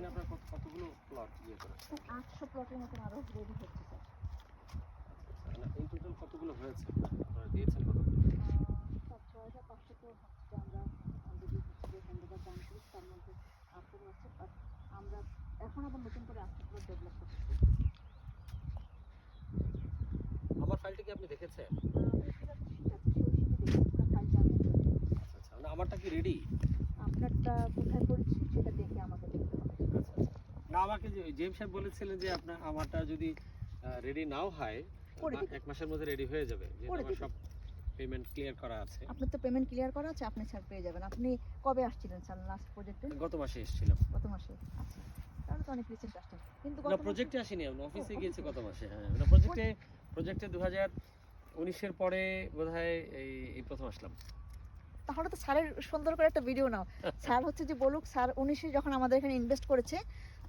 এখানে আপনার কতগুলো প্লট ইয়ে করেছেন? 800 প্লটের মতন আরো রেডি হচ্ছে স্যার। ইন টোটাল কতগুলো হয়েছে আপনারা দিয়েছেন কত? স্যার 6500 তো হচ্ছে আমরা অলরেডি হচ্ছে হ্যান্ডওভার ডান করেছি, তার মধ্যে 800 আছে। বাট আমরা এখন আবার নতুন করে 800 প্লট ডেভেলপ করতেছি। আমার ফাইলটা কি আপনি দেখেছেন? সেটা তো ঠিক আছে, সেই হিসেবে দেখি পুরো ফাইলটা আমি। আচ্ছা মানে আমারটা কি রেডি? আপনারটা কোথায় পড়েছি সেটা দেখে আমাকে দেখতে হবে। না আমাকে যে জেম সাহেব বলেছিলেন যে আপনার আমারটা যদি রেডি নাও হয় করে দিবেন। 1 মাসের মধ্যে রেডি হয়ে যাবে, যেহেতু করে আমার দিবেন। সব পেমেন্ট ক্লিয়ার করা আছে। আপনার তো পেমেন্ট ক্লিয়ার করা আছে, আপনি স্যার পেয়ে যাবেন। আপনি কবে আসছিলেন স্যার লাস্ট প্রজেক্টে? গত মাসে এসেছিলাম। গত মাসে? আচ্ছা, তাহলে তো অনেক রিসেন্ট আসছেন। কিন্তু না গত মাসে প্রজেক্টে আসিনি, আমি অফিসে গিয়েছি অফিসে? গত মাসে। হ্যাঁ না প্রজেক্টে 2019 এর পরে বোধহয় এই প্রথম আসলাম। তাহলে তো স্যারের সুন্দর করে একটা ভিডিও নাও। স্যার হচ্ছে যে বলুক স্যার 19-এ যখন আমাদের এখানে ইনভেস্ট করেছে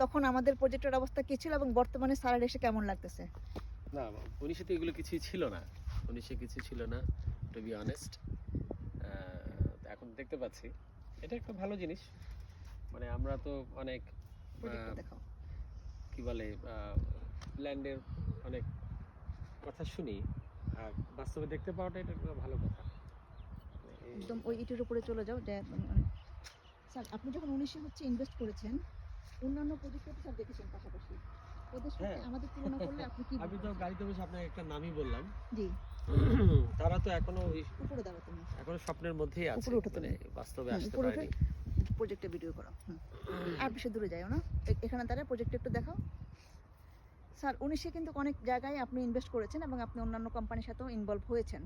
তখন আমাদের প্রজেক্টের অবস্থা কি ছিল এবং বর্তমানে স্যারের এসে কেমন লাগতেছে। না 19-এ তো এগুলো কিছুই ছিল না, 19-এ কিছু ছিল না টু বি অনেস্ট। এখন দেখতে পাচ্ছি এটা একটা ভালো জিনিস। মানে আমরা তো অনেক প্রজেক্টটা দেখাও। কি বলে ল্যান্ডের অনেক কথা শুনি, আর বাস্তবে দেখতে পাওয়াটা এটা একটা ভালো কথা। একদম ওই ইটের উপরে চলে যাও যে মানে স্যার আপনি যখন 19-এ হচ্ছে ইনভেস্ট করেছেন অন্যান্য প্রজেক্টে তো স্যার দেখেছেন পাশাপাশি। ওদের সাথে হ্যাঁ। আমাদের তুলনা করলে আপনি কি আমি তো বলবেন? গাড়িতে বসে আপনাকে একটা নামই বললাম। জি, তারা তো এখনো উপরে দাও তুমি। এখনো স্বপ্নের মধ্যেই আছে, উপরে ওঠো মানে তুমি। বাস্তবে হুম, আসতে উপরে উঠে পারেনি। প্রজেক্টে ভিডিও করো। আর বেশি দূরে যাও না, এখানে দাঁড়ায় প্রজেক্ট একটু দেখাও। স্যার 19-এ কিন্তু অনেক জায়গায় আপনি ইনভেস্ট করেছেন এবং আপনি অন্যান্য কোম্পানির সাথেও ইনভলভ হয়েছেন।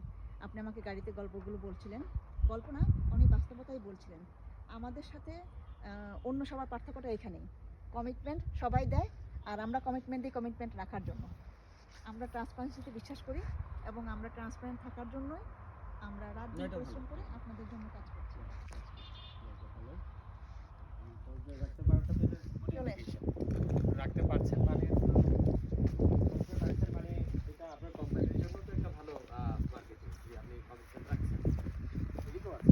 আপনি আমাকে গাড়িতে গল্পগুলো বলছিলেন, গল্প না অনেক বাস্তবতাই বলছিলেন। আমাদের সাথে অন্য সবার পার্থক্যটা এখানেই, কমিটমেন্ট সবাই দেয় আর আমরা কমিটমেন্ট দিই কমিটমেন্ট রাখার জন্য। আমরা ট্রান্সপারেন্সিতে বিশ্বাস করি এবং আমরা ট্রান্সপারেন্ট থাকার জন্যই আমরা রাত দিন এটা ভালো। পরিশ্রম করে আপনাদের জন্য কাজ করি।